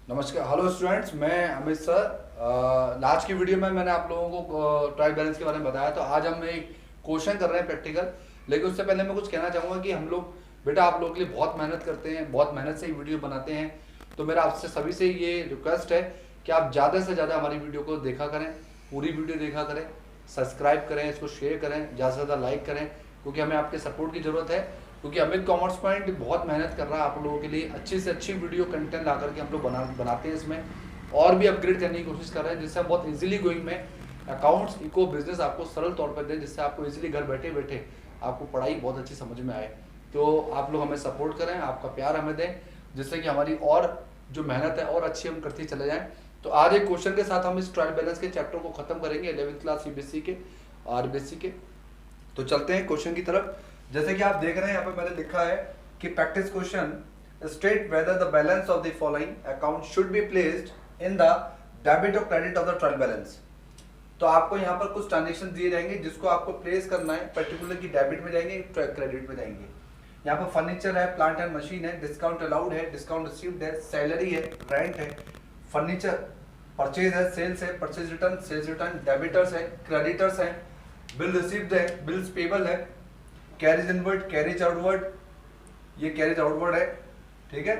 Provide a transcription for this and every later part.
नमस्कार, hello students, मैं Amit sir. आज की वीडियो में मैंने आप लोगों को ट्रायल बैलेंस के बारे में बताया। तो आज हम एक क्वेश्चन कर रहे हैं प्रैक्टिकल। लेकिन उससे पहले मैं कुछ कहना चाहूँगा कि हम लोग बेटा आप लोगों के लिए बहुत मेहनत करते हैं, बहुत मेहनत से ही वीडियो बनाते हैं। तो मेरा आपसे सभी से ये रिक्वेस्ट है कि आप ज़्यादा से ज़्यादा हमारी वीडियो को देखा करें, पूरी वीडियो देखा करें, सब्सक्राइब करें, इसको शेयर करें, ज़्यादा से ज़्यादा लाइक करें, क्योंकि हमें आपके सपोर्ट की ज़रूरत है। क्योंकि अमित कॉमर्स पॉइंट बहुत मेहनत कर रहा है आप लोगों के लिए, अच्छी से अच्छी वीडियो कंटेंट ला करके हम लोग बनाते हैं। इसमें और भी अपग्रेड करने की कोशिश कर रहे हैं, जिससे हम बहुत इजीली गोइंग में अकाउंट्स इको बिजनेस आपको सरल तौर पर दें, जिससे आपको इजीली घर बैठे बैठे आपको पढ़ाई बहुत अच्छी समझ में आए। तो आप लोग हमें सपोर्ट करें, आपका प्यार हमें दें, जिससे कि हमारी और जो मेहनत है और अच्छी हम करते चले जाएं। तो आज एक क्वेश्चन के साथ हम इस ट्रायल बैलेंस के चैप्टर को खत्म करेंगे, 11th क्लास सीबीएसई के आरबीएसई के। तो चलते हैं क्वेश्चन की तरफ। जैसे कि आप देख रहे हैं, यहाँ पे मैंने लिखा है कि practice question state whether the balance of the following account should be placed in the debit और credit of the trial balance. तो आपको यहाँ पर कुछ ट्रांजेक्शन दिए जाएंगे जिसको आपको प्लेस करना है, पर्टिकुलर की डेबिट में जाएंगे, क्रेडिट में जाएंगे। यहाँ पर फर्नीचर है, प्लांट एंड मशीन है, डिस्काउंट अलाउड है, डिस्काउंट रिसीव्ड है, सैलरी है, रेंट है, फर्नीचर परचेज है, सेल्स है, purchase return, sales return, debtors है, क्रेडिटर्स है, बिल रिसीव्ड है, बिल्स पेबल है, कैरिज इनवर्ड, कैरिज आउटवर्ड, ये कैरिज आउटवर्ड है, ठीक है।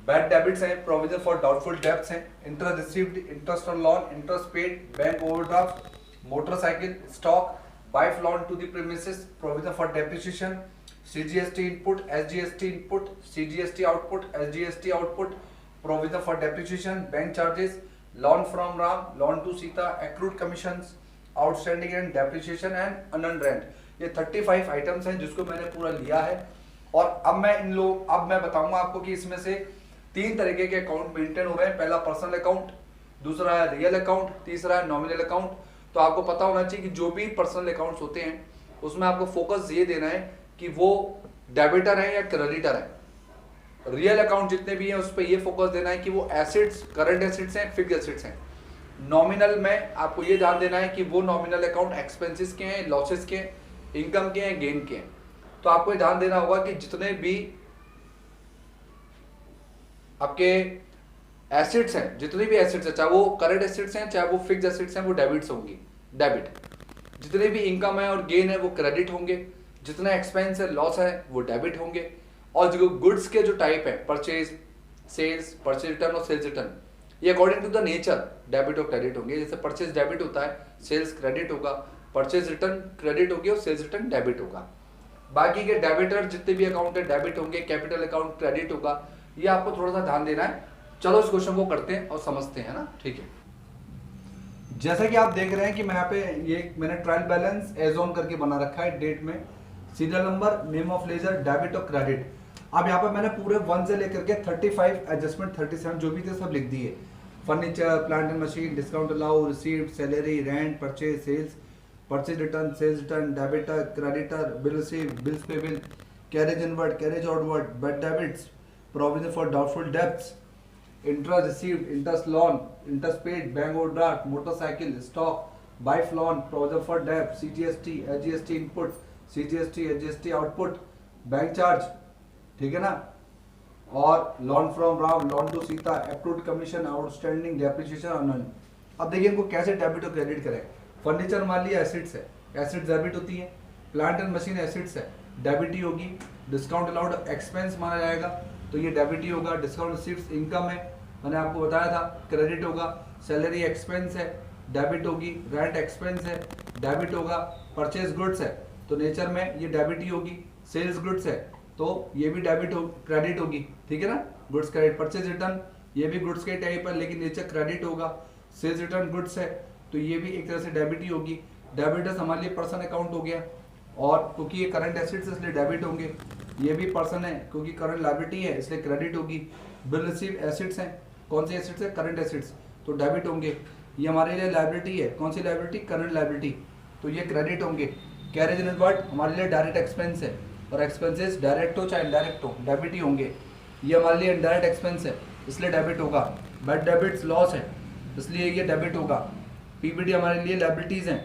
बैड डेबिट्स है, प्रोविजन फॉर डाउटफुल डेब्ट्स है, interest received, interest on loan, interest paid, bank overdraft, motorcycle, stock, by loan to the premises, provision for depreciation, CGST input, SGST input, CGST output, SGST output, provision for depreciation, bank charges, loan from Ram, loan to Sita, accrued commissions, outstanding and depreciation and unearned rent. ये 35 items हैं जिसको मैंने पूरा लिया है। और अब मैं बताऊंगा आपको कि इसमें से 3 तरीके के अकाउंट मेंटेन हो रहे हैं। पहला पर्सनल अकाउंट, दूसरा है रियल अकाउंट, तीसरा है नॉमिनल अकाउंट। तो आपको पता होना चाहिए कि जो भी पर्सनल अकाउंट्स होते हैं उसमें आपको फोकस ये देना है कि वो डेबिटर है या क्रेडिटर है। रियल अकाउंट जितने भी हैं उस पर ये फोकस देना है कि वो एसेट्स, करंट एसेट्स हैं, फिक्स एसेट्स हैं। नॉमिनल में आपको ये ध्यान देना है कि वो नॉमिनल अकाउंट एक्सपेंसेस के हैं, लॉसेस के, इनकम के हैं, गेन के हैं। तो आपको ये ध्यान देना होगा कि जितने भी आपके एसेट्स हैं, जितने भी एसेट्स हैं, चाहे वो करंट एसेट्स हैं चाहे वो फिक्स एसेट्स हैं, वो डेबिट्स होंगी, डेबिट। जितने भी इनकम है और गेन है वो क्रेडिट होंगे। जितना एक्सपेंस है, लॉस है, वो डेबिट होंगे। और जो गुड्स के जो टाइप है, परचेज, सेल्स, परचेज रिटर्न और सेल्स रिटर्न, ये according to the nature debit और क्रेडिट होंगे। जैसे परचेज डेबिट होता है, सेल्स क्रेडिट होगा, परचेज रिटर्न क्रेडिट होगी और सेल्स रिटर्न डेबिट होगा। बाकी के डेबिटर जितने भी अकाउंट है डेबिट होंगे, कैपिटल अकाउंट क्रेडिट होगा। ये आपको थोड़ा सा ध्यान देना है। चलो इस क्वेश्चन को करते हैं और समझते हैं ना, ठीक है। जैसा कि आप देख रहे हैं कि मैं यहाँ पे मैंने ट्रायल बैलेंस एज ऑन करके बना रखा है, डेट में, serial number, name of ledger, debit और क्रेडिट। अब यहाँ पे मैंने पूरे 1 से लेकर के 35 एडजस्टमेंट 37 जो भी थे सब लिख दिए। Furniture, plant and machine, discount allow, received, salary, rent, purchase, sales, purchase return, sales return, debtor, creditor, bill receive, bills payable, carriage inward, carriage outward, bad debits, provision for doubtful debts, interest received, interest loan, interest paid, bank overdraft, motorcycle, stock, by loan, provision for डेब्ट, CGST, SGST input, CGST, SGST output, bank charge, ठीक है ना, और loan from Ram, loan to Sita, accrued commission, outstanding, depreciation, unearned. अब देखिए इनको कैसे debit और क्रेडिट करें। फर्नीचर मान लिया एसिड्स है, एसिड्स डेबिट होती है। प्लांट एंड मशीन एसिड्स है, डेबिट ही होगी। डिस्काउंट अलाउड एक्सपेंस माना जाएगा तो ये डेबिट ही होगा। डिस्काउंट रिसीव्ड्स इनकम है, मैंने आपको बताया था, क्रेडिट होगा। सैलरी एक्सपेंस है, डेबिट होगी। रेंट एक्सपेंस है, डेबिट होगा। परचेज गुड्स है तो नेचर में ये डेबिट ही होगी। सेल्स गुड्स है तो ये भी डेबिट हो, क्रेडिट होगी, ठीक है ना, गुड्स क्रेडिट। परचेज रिटर्न ये भी गुड्स के टाइप है लेकिन नेचर क्रेडिट होगा। सेल्स रिटर्न गुड्स है तो ये भी एक तरह से डेबिट ही होगी। डेबिटर्स हमारे लिए पर्सन अकाउंट हो गया, और क्योंकि ये करंट एसेट्स इसलिए डेबिट होंगे। ये भी पर्सन है क्योंकि करंट लायबिलिटी है इसलिए क्रेडिट होगी। बिल रिसीव एसेट्स हैं, कौन सी एसेट्स है, करंट एसेट्स, तो डेबिट होंगे। ये हमारे लिए लायबिलिटी है, कौन सी लायबिलिटी, करंट लायबिलिटी, तो ये क्रेडिट होंगे। कैरेज इनवर्ड हमारे लिए डायरेक्ट एक्सपेंस है, और एक्सपेंसेस डायरेक्ट हो चाहे इनडायरेक्ट हो डेबिट ही होंगे। ये हमारे लिए इनडायरेक्ट एक्सपेंस है इसलिए डेबिट होगा। बैड डेबिट्स लॉस है इसलिए ये डेबिट होगा। पीबीडी हमारे लिए लायबिलिटीज हैं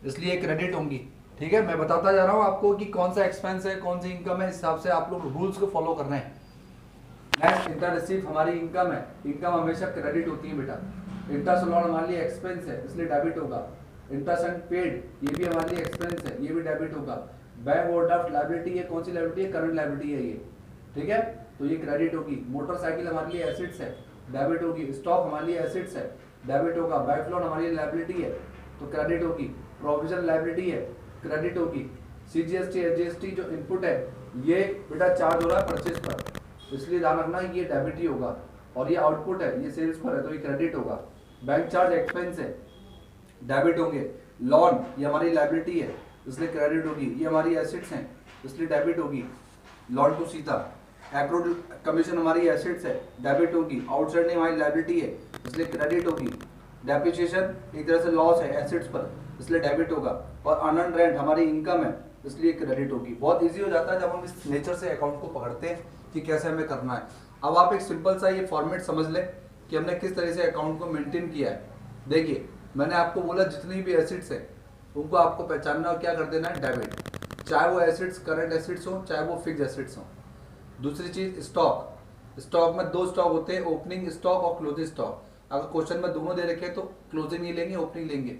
इसलिए क्रेडिट होंगी, ठीक है। मैं बताता जा रहा हूँ आपको कि कौन सा एक्सपेंस है, कौन सी इनकम है, इस हिसाब से आप लोग रूल्स को फॉलो करना है। नेक्स्ट इंटर रिसीव हमारी इनकम है, इनकम हमेशा क्रेडिट होती है बेटा। इंटरेस्ट लॉन हमारे लिए एक्सपेंस है इसलिए डेबिट होगा। इंटरेस्ट एंड पेड ये भी हमारे लिए एक्सपेंस है, ये भी डेबिट होगा। बैंक ओवरड्राफ्ट लायबिलिटी है, कौन सी लायबिलिटी है? करंट लायबिलिटी है ये, ठीक है, तो ये क्रेडिट होगी। मोटरसाइकिल हमारे लिए एसेट्स है, डेबिट होगी। स्टॉक हमारे लिए एसेट्स है, डेबिट होगा। बैंक लोन हमारी लायबिलिटी है तो क्रेडिट होगी। प्रोविजन लायबिलिटी है, क्रेडिट होगी। सीजीएसटी एसजीएसटी जो इनपुट है ये बेटा चार्ज हो रहा है परचेज पर, इसलिए ध्यान रखना ये डेबिट ही होगा। और ये आउटपुट है, ये सेल्स पर है तो ये क्रेडिट होगा। बैंक चार्ज एक्सपेंस है, डेबिट होंगे। लोन ये हमारी लायबिलिटी है इसलिए क्रेडिट होगी। ये हमारी एसेट्स हैं इसलिए डेबिट होगी, लोन टू सीधा। एक्रूड कमीशन हमारी एसेट्स है, डेबिट होगी। आउटस्टैंडिंग हमारी लायबिलिटी है इसलिए क्रेडिट होगी। डेप्रिसिएशन एक तरह से लॉस है एसेट्स पर इसलिए डेबिट होगा। और अनअर्न्ड रेंट हमारी इनकम है इसलिए क्रेडिट होगी। बहुत इजी हो जाता है जब हम इस नेचर से अकाउंट को पकड़ते हैं कि कैसे हमें करना है। अब आप एक सिंपल सा ये फॉर्मेट समझ लें कि हमने किस तरह से अकाउंट को मेंटेन किया है। देखिए मैंने आपको बोला जितनी भी एसेट्स है उनको आपको पहचानना और क्या कर देना है? डेबिट। चाहे वो एसेट्स करंट एसेट्स हो चाहे वो फिक्स एसेट्स हो। दूसरी चीज स्टॉक, स्टॉक में दो स्टॉक होते हैं, ओपनिंग स्टॉक और क्लोजिंग स्टॉक। अगर क्वेश्चन में दोनों दे रखे तो क्लोजिंग नहीं लेंगे ओपनिंग लेंगे,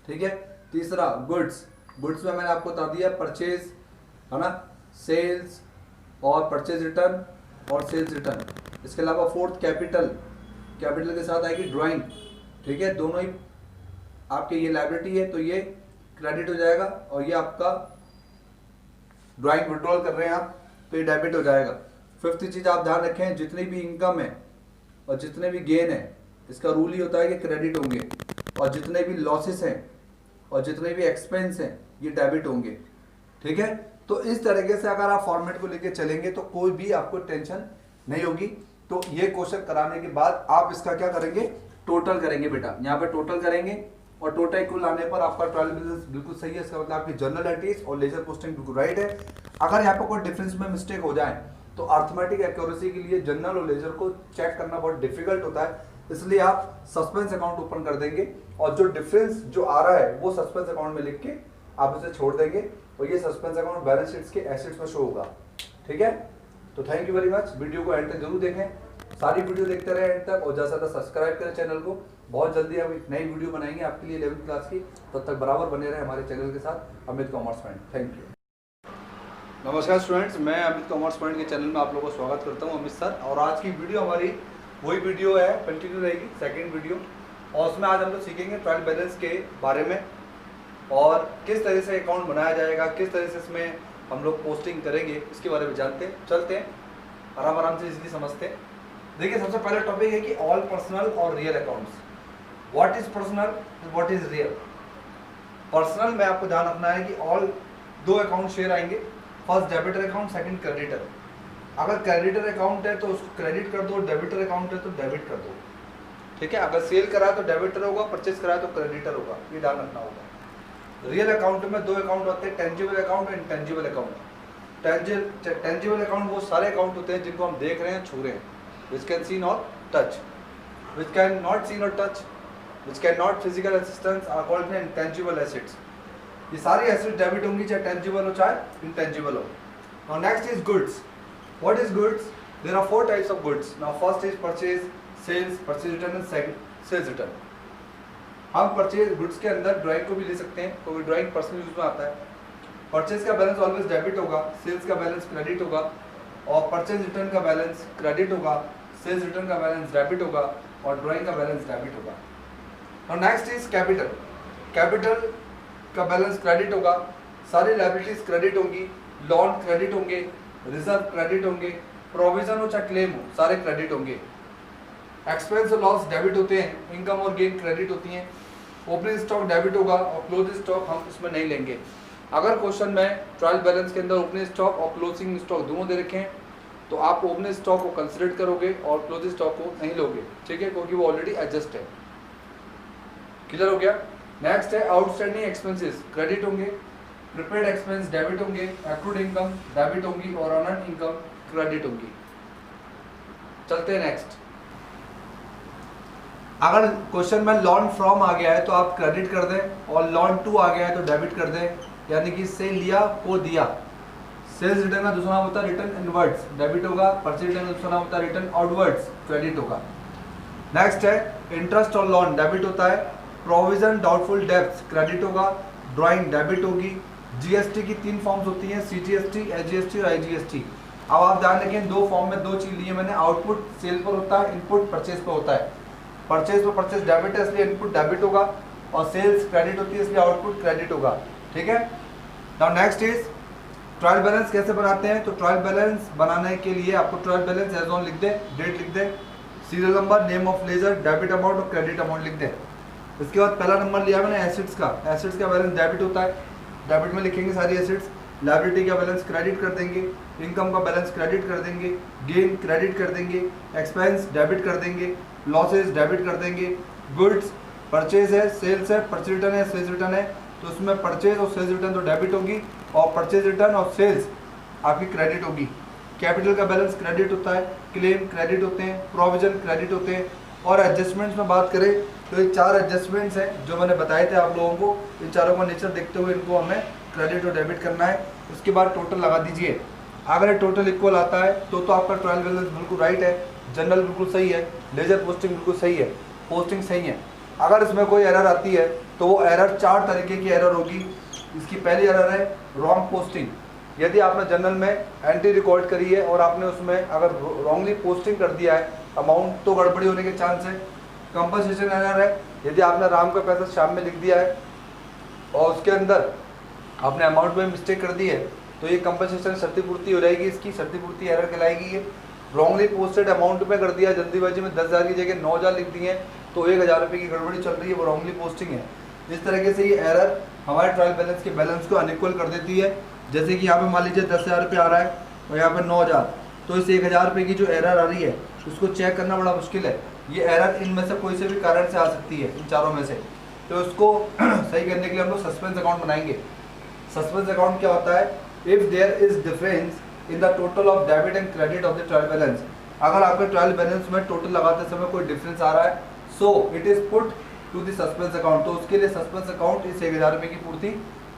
ठीक है। तीसरा गुड्स, गुड्स में मैंने आपको बता दिया परचेज है ना, सेल्स और परचेज रिटर्न और सेल्स रिटर्न। इसके अलावा फोर्थ कैपिटल, कैपिटल के साथ आएगी ड्राइंग, ठीक है। दोनों ही आपके ये लायबिलिटी है तो ये क्रेडिट हो जाएगा और ये आपका ड्राइंग विड्रॉल कर रहे हैं आप तो ये डेबिट हो जाएगा। फिफ्थ चीज आप ध्यान रखें जितनी भी इनकम है और जितने भी गेन है इसका रूल ही होता है कि क्रेडिट होंगे, और जितने भी लॉसेस हैं और जितने भी एक्सपेंस हैं ये डेबिट होंगे, ठीक है। तो इस तरीके से अगर आप फॉर्मेट को लेके चलेंगे तो कोई भी आपको टेंशन नहीं होगी। तो ये क्वेश्चन कराने के बाद आप इसका क्या करेंगे? टोटल करेंगे बेटा, यहाँ पे टोटल करेंगे और टोटल इक्वल आने पर आपका ट्रायल बैलेंस बिल्कुल सही है। इसका मतलब आपकी जर्नल एंट्रीज और लेजर पोस्टिंग बिल्कुल राइट है। अगर यहाँ पर कोई डिफरेंस में मिस्टेक हो जाए तो अर्थमेटिक एक्यूरेसी के लिए जर्नल और लेजर को चेक करना बहुत डिफिकल्ट होता है, इसलिए आप सस्पेंस अकाउंट ओपन कर देंगे और जो डिफरेंस जो आ रहा है वो सस्पेंस अकाउंट में लिख के आप उसे छोड़ देंगे और ये सस्पेंस अकाउंट बैलेंस शीट्स के एसेट्स में शो होगा, ठीक है। तो thank you very much, video को एंड तक जरूर देखें, सारी वीडियो देखते रहे एंड तक, और ज़्यादा से ज़्यादा सब्सक्राइब करें चैनल को। बहुत जल्दी हम एक नई वीडियो बनाएंगे आपके लिए 11th क्लास की, तब तक बराबर बने रहे हमारे चैनल के साथ। Amit commerce point, thank you. नमस्कार स्टूडेंट्स, मैं अमित कॉमर्स पॉइंट के चैनल में आप लोगों को स्वागत करता हूं, अमित सर। और आज की वीडियो हमारी वही वीडियो है, कंटिन्यू रहेगी, सेकंड वीडियो। और उसमें आज हम लोग सीखेंगे ट्रायल बैलेंस के बारे में और किस तरह से अकाउंट बनाया जाएगा, किस तरह से इसमें हम लोग पोस्टिंग करेंगे, इसके बारे में जानते चलते हैं, आराम आराम से इजीली समझते हैं। देखिए सबसे पहले टॉपिक है कि ऑल पर्सनल और real accounts. What is personal, what is real. Personal में आपको ध्यान रखना है कि ऑल दो अकाउंट शेयर आएंगे, first debtor account, second creditor. अगर क्रेडिटर अकाउंट है तो उसको क्रेडिट कर दो, डेबिटर अकाउंट है तो डेबिट कर दो, ठीक है। अगर सेल करा तो डेबिटर होगा, परचेज करा तो क्रेडिटर होगा, ये ध्यान रखना होगा। रियल अकाउंट में दो अकाउंट होते हैं, टेंजिबल अकाउंट और इनटेंजिबल अकाउंट। टेंजिबल अकाउंट वो सारे अकाउंट होते हैं जिनको हम देख रहे हैं, छू रहे हैं, which can see or touch, which can not see or touch, which can not physical assistance are called intangible assets। ये सारी एसेट डेबिट होंगी, चाहे टेंजिबल हो चाहे इनटेंजिबल हो। Now next is goods. What is goods? There are 4 types of goods. Now first is purchase, sales, purchase return and second sales return. हम purchase goods के अंदर ड्राइंग को भी ले सकते हैं, क्योंकि ड्राइंग पर्सनल यूज में आता है। परचेज का बैलेंस ऑलवेज डेबिट होगा, सेल्स का बैलेंस क्रेडिट होगा, और परचेज रिटर्न का बैलेंस क्रेडिट होगा, सेल्स रिटर्न का बैलेंस डेबिट होगा, और ड्राइंग का बैलेंस डेबिट होगा। और नेक्स्ट इज कैपिटल। कैपिटल का बैलेंस क्रेडिट होगा, सारी लायबिलिटीज क्रेडिट होंगी, लोन क्रेडिट होंगे, रिजर्व क्रेडिट होंगे, प्रोविजन हो चाहे क्लेम हो सारे क्रेडिट होंगे। एक्सपेंस और लॉस डेबिट होते हैं, इनकम और गेन क्रेडिट होती हैं। ओपनिंग स्टॉक डेबिट होगा और क्लोजिंग स्टॉक हम इसमें नहीं लेंगे। अगर क्वेश्चन में ट्रायल बैलेंस के अंदर ओपनिंग स्टॉक और क्लोजिंग स्टॉक दोनों दे रखे हैं तो आप ओपनिंग स्टॉक को कंसिडर करोगे और क्लोजिंग स्टॉक को नहीं लोगे, ठीक है, क्योंकि वो ऑलरेडी एडजस्ट है। क्लियर हो गया। नेक्स्ट है आउटस्टैंडिंग एक्सपेंसेस, क्रेडिट होंगे, प्रीपेड एक्सपेंस डेबिट होंगे, एक्रूड इनकम डेबिट होंगी और अनअर्न्ड इनकम क्रेडिट होंगी। चलते हैं नेक्स्ट। अगर क्वेश्चन में लॉन फ्रॉम आ गया है तो आप क्रेडिट कर दें, और लॉन टू आ गया है तो डेबिट कर दें, यानी कि से लिया को दिया, सेल्स रिटर्न का दूसरा नाम होता है रिटर्न इनवर्ड्स, डेबिट होगा। परचेज रिटर्न का दूसरा नाम होता है रिटर्न आउटवर्ड्स, क्रेडिट होगा। नेक्स्ट है इंटरेस्ट और लोन, डेबिट होता है। प्रोविजन डाउटफुल डेब्ट्स, क्रेडिट होगा। ड्राइंग, डेबिट होगी। जीएसटी की 3 फॉर्म्स होती हैं, सीजीएसटी, एसजीएसटी और आईजीएसटी। अब आप ध्यान रखें, 2 फॉर्म में 2 चीज ली है मैंने। आउटपुट सेल पर होता है, इनपुट परचेज पर होता है। परचेज पर परचेज डेबिट है इसलिए इनपुट डेबिट होगा, और सेल्स क्रेडिट होती है इसलिए आउटपुट क्रेडिट होगा। ठीक है। Now next is trial balance कैसे बनाते हैं। तो ट्रायल बैलेंस बनाने के लिए आपको ट्रायल बैलेंस एज ऑन लिख दे, डेट लिख दे, serial number, name of ledger, debit amount और क्रेडिट अमाउंट लिख दे। इसके बाद पहला नंबर लिया मैंने एसेट्स का। एसेट्स का बैलेंस डेबिट होता है, डेबिट में लिखेंगे सारी एसेट्स। लायबिलिटी का बैलेंस क्रेडिट कर देंगे, इनकम का बैलेंस क्रेडिट कर देंगे, गेन क्रेडिट कर देंगे, एक्सपेंस डेबिट कर देंगे, लॉसेज डेबिट कर देंगे। गुड्स परचेज है, सेल्स है, परचेज रिटर्न है, सेल्स रिटर्न है, तो उसमें परचेज और सेल्स रिटर्न तो डेबिट होगी, और परचेज रिटर्न और सेल्स आपकी क्रेडिट होगी। कैपिटल का बैलेंस क्रेडिट होता है, क्लेम क्रेडिट होते हैं, प्रोविजन क्रेडिट होते हैं। और एडजस्टमेंट्स में बात करें तो ये 4 एडजस्टमेंट्स हैं जो मैंने बताए थे आप लोगों को। इन चारों का नेचर देखते हुए इनको हमें क्रेडिट और डेबिट करना है। उसके बाद टोटल लगा दीजिए। अगर ये टोटल इक्वल आता है तो आपका ट्रायल बैलेंस बिल्कुल राइट है, जनरल बिल्कुल सही है, लेजर पोस्टिंग बिल्कुल सही है, पोस्टिंग सही है। अगर इसमें कोई एरर आती है तो वो एरर 4 तरीके की एरर होगी। इसकी पहली एरर है रॉन्ग पोस्टिंग। यदि आपने जनरल में एंट्री रिकॉर्ड करी है और आपने उसमें अगर रॉन्गली पोस्टिंग कर दिया है, अमाउंट तो गड़बड़ी होने के चांस है। कंपनसेशन एरर है, यदि आपने राम का पैसा शाम में लिख दिया है और उसके अंदर आपने अमाउंट में मिस्टेक कर दी है तो ये कंपनसेशन क्षतिपूर्ति हो जाएगी, इसकी क्षतिपूर्ति एरर कहलाएगी। ये रॉन्गली पोस्टेड अमाउंट में कर दिया, जल्दीबाजी में 10,000 की जगह 9,000 लिख दिए तो 1,000 रुपये की गड़बड़ी चल रही है, वो रॉन्गली पोस्टिंग है। इस तरीके से ये एरर हमारे ट्रायल बैलेंस के बैलेंस को अनइक्वल कर देती है। जैसे कि यहाँ पे मान लीजिए 10,000 रुपये आ रहा है और यहाँ पे 9,000, तो इस 1,000 रुपये की जो एरर आ रही है उसको चेक करना बड़ा मुश्किल है। ये एरर इनमें से कोई से भी कारण से आ सकती है, इन चारों में से। तो इसको सही करने के लिए हम लोग सस्पेंस अकाउंट बनाएंगे। सस्पेंस अकाउंट क्या होता है? If there is difference in the total of debit and credit of the trial balance. अगर आपके ट्रायल बैलेंस में टोटल लगाते समय कोई डिफरेंस आ रहा है, so it is put to the suspense account. तो उसके लिए सस्पेंस अकाउंट इस 1,000 रुपये की पूर्ति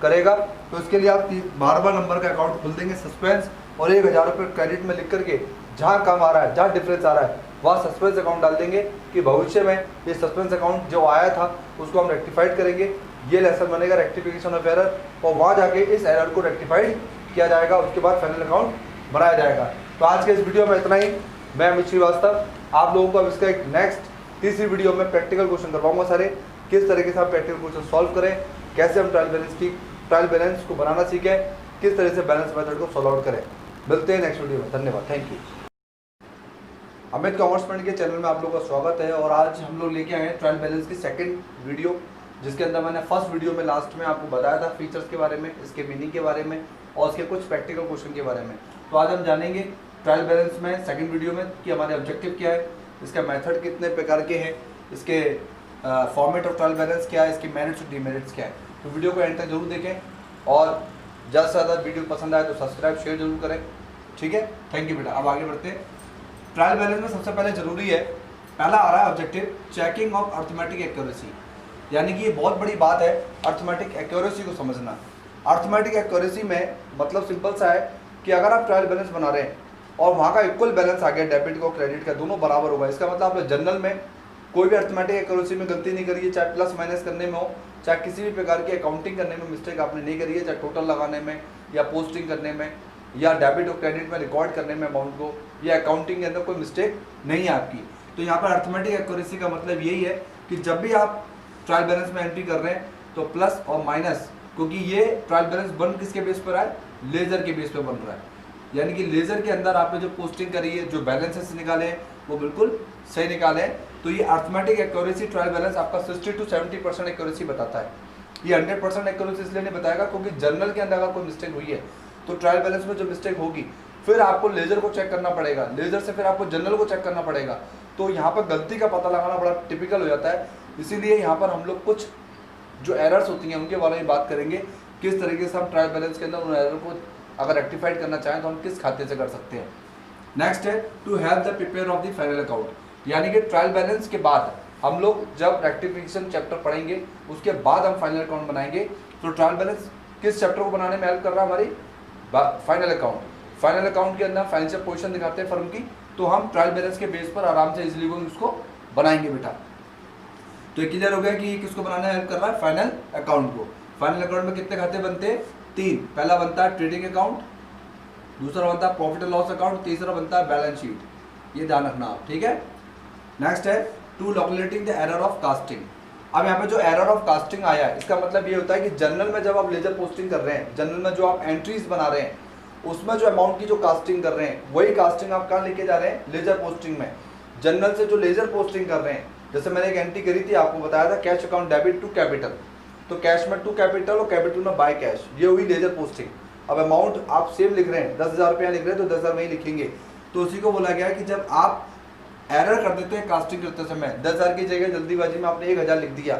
करेगा। तो इसके लिए आप 12 नंबर का अकाउंट खोल देंगे सस्पेंस, और 1,000 रुपये क्रेडिट में लिख करके जहाँ कम आ रहा है, जहाँ डिफरेंस आ रहा है वहाँ सस्पेंस अकाउंट डाल देंगे कि भविष्य में ये सस्पेंस अकाउंट जो आया था उसको हम रेक्टिफाइड करेंगे। ये लेसन बनेगा रेक्टिफिकेशन ऑफ एरर, और वहाँ जाके इस एरर को रेक्टिफाइड किया जाएगा। उसके बाद फाइनल अकाउंट बनाया जाएगा। तो आज के इस वीडियो में इतना ही। मैं अमित श्रीवास्तव आप लोगों को अब इसका एक नेक्स्ट तीसरी वीडियो में प्रैक्टिकल क्वेश्चन करवाऊंगा सारे, किस तरीके से आप प्रैक्टिकल क्वेश्चन सॉल्व करें, कैसे हम ट्रायल बैलेंस को बनाना सीखें, किस तरह से बैलेंस मेथड को सॉल्व आउट करें। मिलते हैं नेक्स्ट वीडियो में। धन्यवाद, thank you. Amit commerce point के चैनल में आप लोगों का स्वागत है। और आज हम लोग लेके आए हैं ट्रायल बैलेंस की सेकंड वीडियो, जिसके अंदर मैंने फर्स्ट वीडियो में लास्ट में आपको बताया था फीचर्स के बारे में, इसके मीनिंग के बारे में और उसके कुछ प्रैक्टिकल क्वेश्चन के बारे में। तो आज हम जानेंगे ट्रायल बैलेंस में सेकंड वीडियो में कि हमारे ऑब्जेक्टिव क्या है, इसका मेथड कितने प्रकार के हैं, इसके फॉर्मेट ऑफ ट्रायल बैलेंस क्या है, इसके मेरिट्स और डीमेरिट्स क्या है। तो वीडियो को एंड तक जरूर देखें, और ज़्यादा से ज़्यादा वीडियो पसंद आए तो सब्सक्राइब शेयर जरूर करें। ठीक है, थैंक यू बेटा। अब आगे बढ़ते हैं। ट्रायल बैलेंस में सबसे पहले जरूरी है, पहला आ रहा है objective checking of arithmetic accuracy. यानी कि ये बहुत बड़ी बात है अर्थमेटिक एक्यूरेसी को समझना। अर्थमेटिक एक्यूरेसी में मतलब सिंपल सा है कि अगर आप ट्रायल बैलेंस बना रहे हैं और वहाँ का इक्वल बैलेंस आ गया, डेबिट का क्रेडिट का दोनों बराबर होगा, इसका मतलब आपने जनरल में कोई भी अर्थमेटिक एक्यूरेसी में गलती नहीं करी है, चाहे प्लस माइनस करने में हो, चाहे किसी भी प्रकार की अकाउंटिंग करने में मिस्टेक आपने नहीं करी है, चाहे टोटल लगाने में या पोस्टिंग करने में या डेबिट और क्रेडिट में रिकॉर्ड करने में अमाउंट को, या अकाउंटिंग के अंदर कोई मिस्टेक नहीं है आपकी। तो यहाँ पर अर्थमेटिक एक्यूरेसी का मतलब यही है कि जब भी आप ट्रायल बैलेंस में एंट्री कर रहे हैं तो प्लस और माइनस, क्योंकि ये ट्रायल बैलेंस बन किसके बेस पर है? लेजर के बेस पर बन रहा है। यानी कि लेजर के अंदर आपने जो पोस्टिंग करी है, जो बैलेंसेस निकाले हैं वो बिल्कुल सही निकाले हैं। तो ये अर्थमेटिक एक्यूरेसी ट्रायल बैलेंस आपका 60 to 70% एक्यूरेसी बताता है। ये 100% एक्यूरेसी इसलिए नहीं बताएगा क्योंकि जर्नल के अंदर अगर कोई मिस्टेक हुई है तो ट्रायल बैलेंस में जो मिस्टेक होगी फिर आपको लेजर को चेक करना पड़ेगा, लेजर से फिर आपको जर्नल को चेक करना पड़ेगा। तो यहाँ पर गलती का पता लगाना बड़ा टिपिकल हो जाता है। इसीलिए यहाँ पर हम लोग कुछ जो एरर्स होती हैं उनके बारे में बात करेंगे, किस तरीके से हम ट्रायल बैलेंस के अंदर उन एरर को अगर रेक्टिफाइड करना चाहें तो हम किस खाते से कर सकते हैं। नेक्स्ट है to help the prepare of the final account. यानी कि ट्रायल बैलेंस के बाद हम लोग जब रेक्टिफिकेशन चैप्टर पढ़ेंगे उसके बाद हम फाइनल अकाउंट बनाएंगे। तो ट्रायल बैलेंस किस चैप्टर को बनाने में हेल्प कर रहा है? हमारी फाइनल अकाउंट, फाइनल अकाउंट के अंदर फाइनेंशियल पोजीशन दिखाते हैं फर्म की, तो हम ट्रायल बैलेंस के बेस पर आराम से इजीली वो उसको बनाएंगे बेटा। तो ये क्लियर हो गया कि किसको बनाना हेल्प कर रहा है, फाइनल अकाउंट को। फाइनल अकाउंट में कितने खाते बनते हैं, 3। पहला बनता है ट्रेडिंग अकाउंट, दूसरा बनता है प्रॉफिट एंड लॉस अकाउंट, तीसरा बनता है बैलेंस शीट। ये ध्यान रखना आप, ठीक है। नेक्स्ट है to calculating the error of casting. अब यहाँ पे जो एरर ऑफ कास्टिंग आया है, इसका मतलब ये होता है कि जनरल में जब आप लेजर पोस्टिंग कर रहे हैं, जनरल में जो आप एंट्रीज बना रहे हैं, उसमें जो अमाउंट की जो कास्टिंग कर रहे हैं, वही कास्टिंग आप कहाँ लेके जा रहे हैं, लेजर पोस्टिंग में। जनरल से जो लेजर पोस्टिंग कर रहे हैं, जैसे मैंने एक एंट्री करी थी, आपको बताया था cash account debit to capital, तो कैश में टू कैपिटल और कैपिटल में बाय कैश, ये हुई लेजर पोस्टिंग। अब अमाउंट आप सेम लिख रहे हैं, 10,000 रुपया लिख रहे हैं तो 10,000 में ही लिखेंगे। तो उसी को बोला गया कि जब आप एरर कर देते हैं कास्टिंग करते समय, 10,000 की जगह जल्दीबाजी में आपने 1,000 लिख दिया,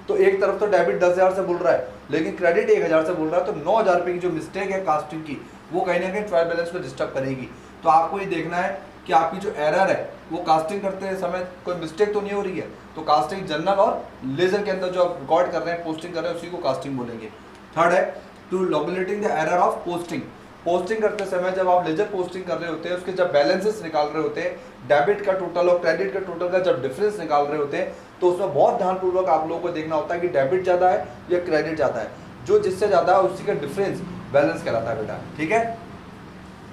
तो एक तरफ तो डेबिट 10,000 से बोल रहा है, लेकिन क्रेडिट 1,000 से बोल रहा है, तो 9,000 रुपये की जो मिस्टेक है कास्टिंग की, वो कहीं ना कहीं ट्रायल बैलेंस को डिस्टर्ब करेगी। तो आपको ये देखना है कि आपकी जो एरर है वो कास्टिंग करते समय कोई मिस्टेक तो नहीं हो रही है। तो कास्टिंग जनरल और लेजर के अंदर जो आप रिकॉर्ड कर रहे हैं, पोस्टिंग कर रहे हैं, उसी को कास्टिंग बोलेंगे। थर्ड है to calculating the error of posting. Posting करते समय जब आप लेजर पोस्टिंग कर रहे होते हैं, उसके जब बैलेंसेस निकाल रहे होते हैं, डेबिट का टोटल और क्रेडिट का टोटल का जब डिफरेंस निकाल रहे होते हैं, तो उसमें बहुत ध्यानपूर्वक आप लोगों को देखना होता है कि डेबिट ज़्यादा है या क्रेडिट ज़्यादा है। जो जिससे ज़्यादा है उसी का डिफरेंस बैलेंस कहलाता है बेटा, ठीक है।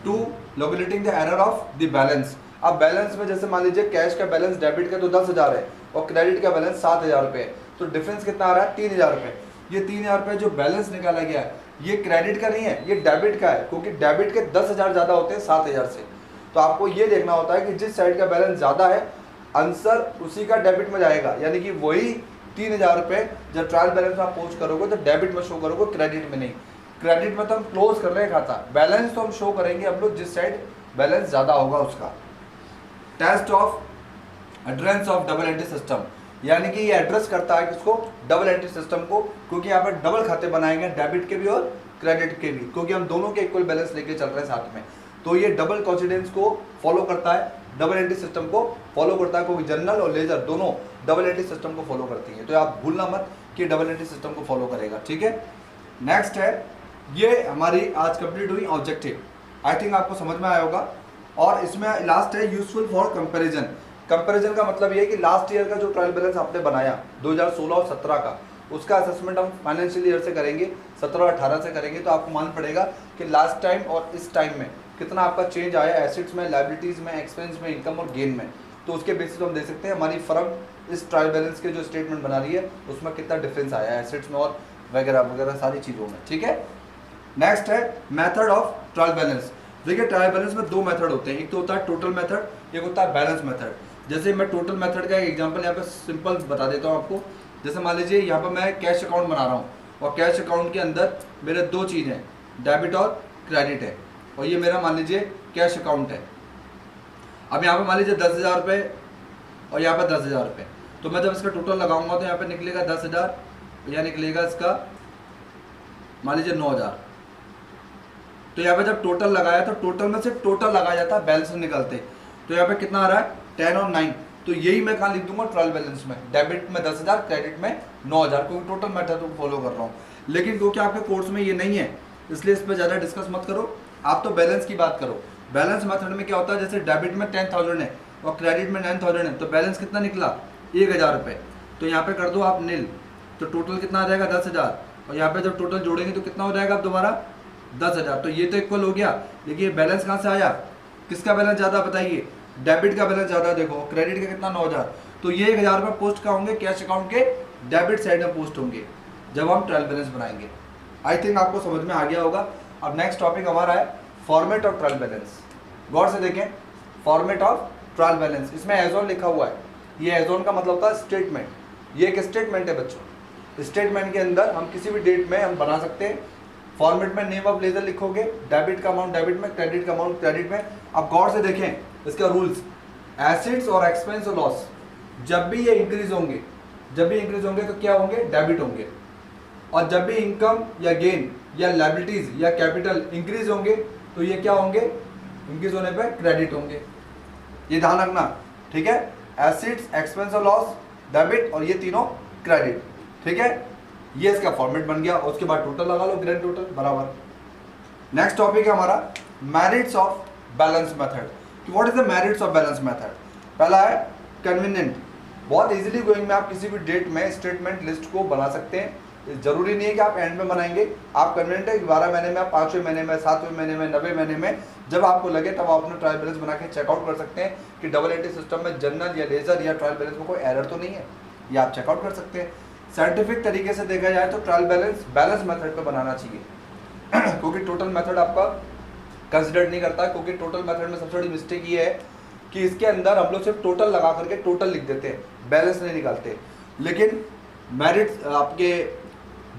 To calculating the error of the balance. अब बैलेंस में जैसे मान लीजिए कैश का बैलेंस डेबिट का तो 10,000 है और क्रेडिट का बैलेंस 7,000 रुपये है, तो डिफरेंस कितना आ रहा है, 3,000 रुपये। ये 3,000 रुपये जो बैलेंस निकाला गया है, ये क्रेडिट का नहीं है, ये डेबिट का है, क्योंकि डेबिट के 10,000 ज़्यादा होते हैं 7,000 से। तो आपको ये देखना होता है कि जिस साइड का बैलेंस ज़्यादा है, आंसर उसी का डेबिट में जाएगा, यानी कि वही 3,000 रुपये जब ट्रायल बैलेंस आप पोस्ट करोगे तो डेबिट में शो करोगे, क्रेडिट में नहीं। क्रेडिट में तो हम क्लोज कर रहे हैं खाता, बैलेंस तो हम शो करेंगे हम लोग जिस साइड बैलेंस ज़्यादा होगा उसका। Test of address of double entry system, यानी कि ये एड्रेस करता है किसको, डबल एंट्री सिस्टम को, क्योंकि यहाँ पर डबल खाते बनाएंगे, डेबिट के भी और क्रेडिट के भी, क्योंकि हम दोनों के इक्वल बैलेंस लेके चल रहे हैं साथ में। तो ये डबल कोइंसिडेंस को फॉलो करता है, डबल एंट्री सिस्टम को फॉलो करता है, क्योंकि जनरल और लेजर दोनों डबल एंट्री सिस्टम को फॉलो करती है। तो आप भूलना मत कि डबल एंट्री सिस्टम को फॉलो करेगा, ठीक है। नेक्स्ट है, ये हमारी आज कंप्लीट हुई ऑब्जेक्टिव, आई थिंक आपको समझ में आया होगा। और इसमें लास्ट है यूजफुल फॉर कंपैरिजन। कंपैरिजन का मतलब ये है कि लास्ट ईयर का जो ट्रायल बैलेंस आपने बनाया 2016 और 17 का, उसका असेसमेंट हम फाइनेंशियल ईयर से करेंगे, 17 और 18 से करेंगे। तो आपको मालूम पड़ेगा कि लास्ट टाइम और इस टाइम में कितना आपका चेंज आया, एसेट्स में, लायबिलिटीज़ में, एक्सपेंस में, इनकम और गेन में। तो उसके बेसिस पर हम देख सकते हैं हमारी फर्म इस ट्रायल बैलेंस के जो स्टेटमेंट बना रही है उसमें कितना डिफरेंस आया है एसेट्स में और वगैरह वगैरह सारी चीज़ों में, ठीक है। नेक्स्ट है मेथड ऑफ ट्रायल बैलेंस। देखिए ट्रायल बैलेंस में दो मेथड होते हैं, एक तो होता है टोटल मेथड, एक होता है बैलेंस मेथड। जैसे मैं टोटल मेथड का एक एग्जांपल यहाँ पे सिंपल बता देता हूँ आपको। जैसे मान लीजिए यहाँ पर मैं कैश अकाउंट बना रहा हूँ और कैश अकाउंट के अंदर मेरे दो चीज़ हैं, डेबिट और क्रेडिट है, और ये मेरा मान लीजिए कैश अकाउंट है। अब यहाँ पर मान लीजिए 10,000 रुपये और यहाँ पर 10,000 रुपये, तो मैं जब इसका टोटल लगाऊंगा तो यहाँ पर निकलेगा 10,000, यहाँ निकलेगा इसका मान लीजिए 9,000। तो यहाँ पे जब टोटल लगाया तो टोटल में से टोटल लगाया जाता है, बैलेंस निकलते। तो यहाँ पे कितना आ रहा है, 10 और 9। तो यही मैं कहाँ लिख दूंगा ट्रायल बैलेंस में, डेबिट में 10,000, क्रेडिट में 9,000, क्योंकि टोटल मेथड को फॉलो कर रहा हूँ। लेकिन क्योंकि आपके कोर्स में ये नहीं है, इसलिए इस पर ज़्यादा डिस्कस मत करो, आप तो बैलेंस की बात करो। बैलेंस मेथड में क्या होता है, जैसे डेबिट में 10,000 है और क्रेडिट में 9,000 है, तो बैलेंस कितना निकला, 1,000 रुपये। तो यहाँ पे कर दो आप नील, तो टोटल कितना आ जाएगा, 10,000। और यहाँ पे जब टोटल जोड़ेंगे तो कितना हो जाएगा अब दोबारा, 10,000। तो ये तो इक्वल हो गया। देखिए बैलेंस कहाँ से आया, किसका बैलेंस ज़्यादा बताइए, डेबिट का बैलेंस ज़्यादा। देखो क्रेडिट का कितना, 9,000। तो ये 1,000 रुपये पोस्ट का होंगे कैश अकाउंट के डेबिट साइड में पोस्ट होंगे जब हम ट्रायल बैलेंस बनाएंगे। आई थिंक आपको समझ में आ गया होगा। अब नेक्स्ट टॉपिक हमारा है फॉर्मेट ऑफ ट्रायल बैलेंस। गौर से देखें, फॉर्मेट ऑफ ट्रायल बैलेंस, इसमें एज ऑन लिखा हुआ है। ये एज ऑन का मतलब होता है स्टेटमेंट, ये एक स्टेटमेंट है बच्चों। स्टेटमेंट के अंदर हम किसी भी डेट में हम बना सकते हैं। फॉर्मेट में नेम ऑफ लेजर लिखोगे, डेबिट का अमाउंट डेबिट में, क्रेडिट का अमाउंट क्रेडिट में। अब गौर से देखें इसका रूल्स, एसेट्स और एक्सपेंस और लॉस जब भी ये इंक्रीज होंगे, तो क्या होंगे, डेबिट होंगे। और जब भी इनकम या गेन या लायबिलिटीज या कैपिटल इंक्रीज होंगे तो ये क्या होंगे, इंक्रीज होने पे क्रेडिट होंगे। ये ध्यान रखना, ठीक है। एसेट्स, एक्सपेंस और लॉस, डेबिट, और ये तीनों क्रेडिट, ठीक है। ये इसका फॉर्मेट बन गया। और उसके बाद टोटल लगा लो, ग्रैंड टोटल बराबर। नेक्स्ट टॉपिक है हमारा मेरिट्स ऑफ बैलेंस मेथड कि what is the merits of balance method. पहला है कन्वीनियंट, बहुत इजीली गोइंग में आप किसी भी डेट में स्टेटमेंट लिस्ट को बना सकते हैं। जरूरी नहीं है कि आप एंड में बनाएंगे, आप कन्वीनियंट है 12 महीने में, आप 5वें महीने में, 7वें महीने में, 90 महीने में, जब आपको लगे तब आप अपना ट्रायल बैलेंस बना के चेकआउट कर सकते हैं कि डबल एंट्री सिस्टम में जनरल या लेजर या ट्रायल बैलेंस में कोई एरर तो नहीं है, ये आप चेकआउट कर सकते हैं। साइंटिफिक तरीके से देखा जाए तो ट्रायल बैलेंस मेथड पे बनाना चाहिए क्योंकि टोटल मेथड आपका कंसिडर नहीं करता, क्योंकि टोटल मेथड में सबसे बड़ी मिस्टेक ये है कि इसके अंदर हम लोग सिर्फ टोटल लगा करके टोटल लिख देते हैं, बैलेंस नहीं निकालते। लेकिन मेरिट आपके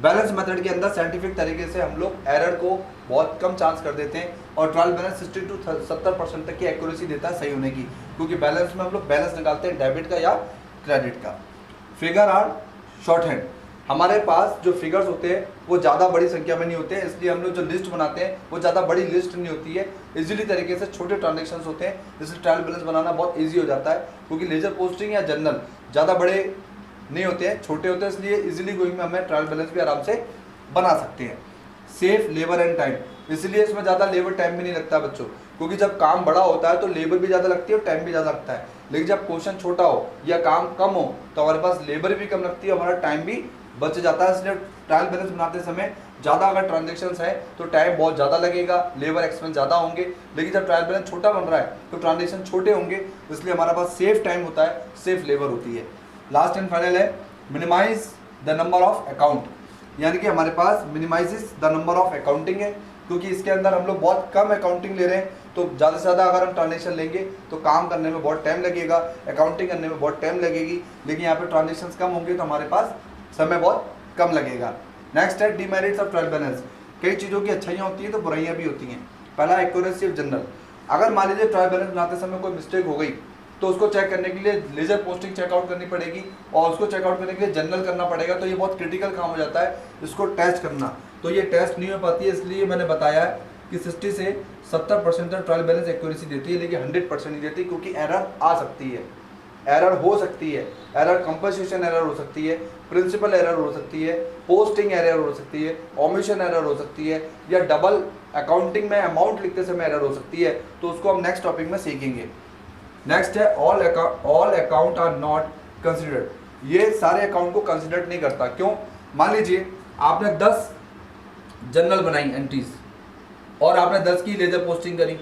बैलेंस मेथड के अंदर साइंटिफिक तरीके से हम लोग एरर को बहुत कम चांस कर देते हैं और ट्रायल बैलेंस 60 to 70% तक की एक्यूरेसी देता है सही होने की, क्योंकि बैलेंस में हम लोग बैलेंस निकालते हैं डेबिट का या क्रेडिट का। फिगर आर शॉर्ट हैंड, हमारे पास जो फिगर्स होते हैं वो ज़्यादा बड़ी संख्या में नहीं होते हैं, इसलिए हम लोग जो लिस्ट बनाते हैं वो ज़्यादा बड़ी लिस्ट नहीं होती है, इजीली तरीके से छोटे ट्रांजेक्शन होते हैं, इसलिए ट्रायल बैलेंस बनाना बहुत ईजी हो जाता है। क्योंकि लेजर पोस्टिंग या जनरल ज़्यादा बड़े नहीं होते हैं, छोटे होते हैं, इसलिए इजीली गोइंग में हमें ट्रायल बैलेंस भी आराम से बना सकते हैं। सेफ लेबर एंड टाइम, इसलिए इसमें ज़्यादा लेबर टाइम भी नहीं लगता बच्चों, क्योंकि जब काम बड़ा होता है तो लेबर भी ज़्यादा लगती है और टाइम भी ज़्यादा लगता है। लेकिन जब क्वेश्चन छोटा हो या काम कम हो तो हमारे पास लेबर भी कम लगती है, हमारा टाइम भी बच जाता है। इसलिए ट्रायल बैलेंस बनाते समय ज़्यादा अगर ट्रांजेक्शन्स है तो टाइम बहुत ज़्यादा लगेगा, लेबर एक्सपेंस ज़्यादा होंगे। लेकिन जब ट्रायल बैलेंस छोटा बन रहा है तो ट्रांजेक्शन छोटे होंगे, इसलिए हमारे पास सेफ टाइम होता है, सेफ लेबर होती है। लास्ट एंड फाइनल है minimise the number of account, यानी कि हमारे पास minimises the number of accounting है, क्योंकि इसके अंदर हम लोग बहुत कम अकाउंटिंग ले रहे हैं, तो ज़्यादा से ज़्यादा अगर हम ट्रांजेक्शन लेंगे तो काम करने में बहुत टाइम लगेगा, अकाउंटिंग करने में बहुत टाइम लगेगी। लेकिन यहाँ पे ट्रांजेक्शन कम होंगे तो हमारे पास समय बहुत कम लगेगा। नेक्स्ट है डीमेरिट्स ऑफ ट्रायल बैलेंस, कई चीज़ों की अच्छाइयाँ होती हैं तो बुराइयाँ भी होती हैं। पहला एक्यूरेसी ऑफ जनरल, अगर मान लीजिए ट्रायल बैलेंस बनाते समय कोई मिस्टेक हो गई तो उसको चेक करने के लिए लेजर पोस्टिंग चेकआउट करनी पड़ेगी और उसको चेकआउट करने के लिए जनरल करना पड़ेगा, तो ये बहुत क्रिटिकल काम हो जाता है इसको टेस्ट करना, तो ये टेस्ट नहीं हो पाती है। इसलिए मैंने बताया है कि 60 से 70% तक ट्रायल बैलेंस एक्यूरेसी देती है, लेकिन 100% नहीं देती, क्योंकि एरर आ सकती है, एरर हो सकती है, एरर कंपनसेशन एरर हो सकती है, प्रिंसिपल एरर हो सकती है, पोस्टिंग एरर हो सकती है, ओमिशन एरर हो सकती है, या डबल अकाउंटिंग में अमाउंट लिखते समय एरर हो सकती है, तो उसको हम नेक्स्ट टॉपिक में सीखेंगे। नेक्स्ट है all account are not considered, ये सारे अकाउंट को कंसिडर नहीं करता। क्यों? मान लीजिए आपने 10 जनरल बनाई एंट्रीज और आपने 10 की लेजर पोस्टिंग करी,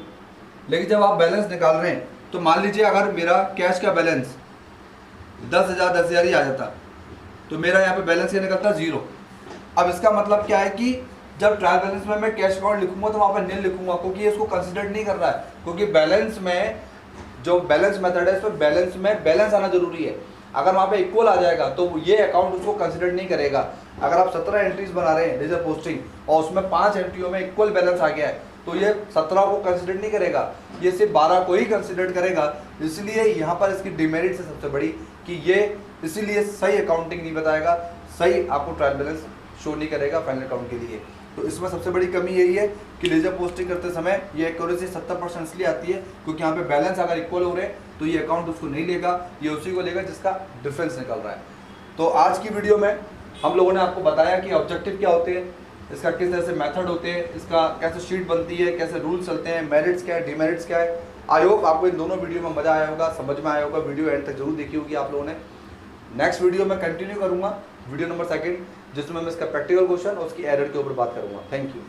लेकिन जब आप बैलेंस निकाल रहे हैं तो मान लीजिए अगर मेरा कैश का बैलेंस 10,000 ही आ जाता तो मेरा यहाँ पे बैलेंस क्या निकलता 0। अब इसका मतलब क्या है कि जब ट्रायल बैलेंस में मैं कैश अकाउंट लिखूंगा तो वहाँ पर नील लिखूंगा, क्योंकि ये इसको कंसिडर नहीं कर रहा है, क्योंकि बैलेंस में जो बैलेंस मेथड है इसमें बैलेंस में बैलेंस आना जरूरी है। अगर वहाँ पे इक्वल आ जाएगा तो ये अकाउंट उसको कंसिडर नहीं करेगा। अगर आप 17 एंट्रीज बना रहे हैं लेजर पोस्टिंग और उसमें 5 एंट्रियों में इक्वल बैलेंस आ गया है तो ये 17 को कंसिडर नहीं करेगा, ये सिर्फ 12 को ही कंसिडर करेगा। इसलिए यहाँ पर इसकी डिमेरिट है सबसे बड़ी कि ये इसीलिए सही अकाउंटिंग नहीं बताएगा, सही आपको ट्रायल बैलेंस शो नहीं करेगा फाइनल अकाउंट के लिए। तो इसमें सबसे बड़ी कमी यही है कि लेजर पोस्टिंग करते समय ये एक्यूरेसी 70% इसलिए आती है क्योंकि यहाँ पे बैलेंस अगर इक्वल हो रहे हैं तो ये अकाउंट उसको नहीं लेगा, ये उसी को लेगा जिसका डिफरेंस निकल रहा है। तो आज की वीडियो में हम लोगों ने आपको बताया कि ऑब्जेक्टिव क्या होते हैं, इसका किस तरह से मेथड होते हैं, इसका कैसे शीट बनती है, कैसे रूल्स चलते हैं, मेरिट्स क्या है, डिमेरिट्स क्या है। आई होप आपको इन दोनों वीडियो में मजा आया होगा, समझ में आया होगा। वीडियो एंड तक जरूर देखी होगी आप लोगों ने। नेक्स्ट वीडियो में कंटिन्यू करूँगा वीडियो नंबर 2 जिसमें मैं इसका प्रैक्टिकल क्वेश्चन और उसकी एरर के ऊपर बात करूँगा। Thank you.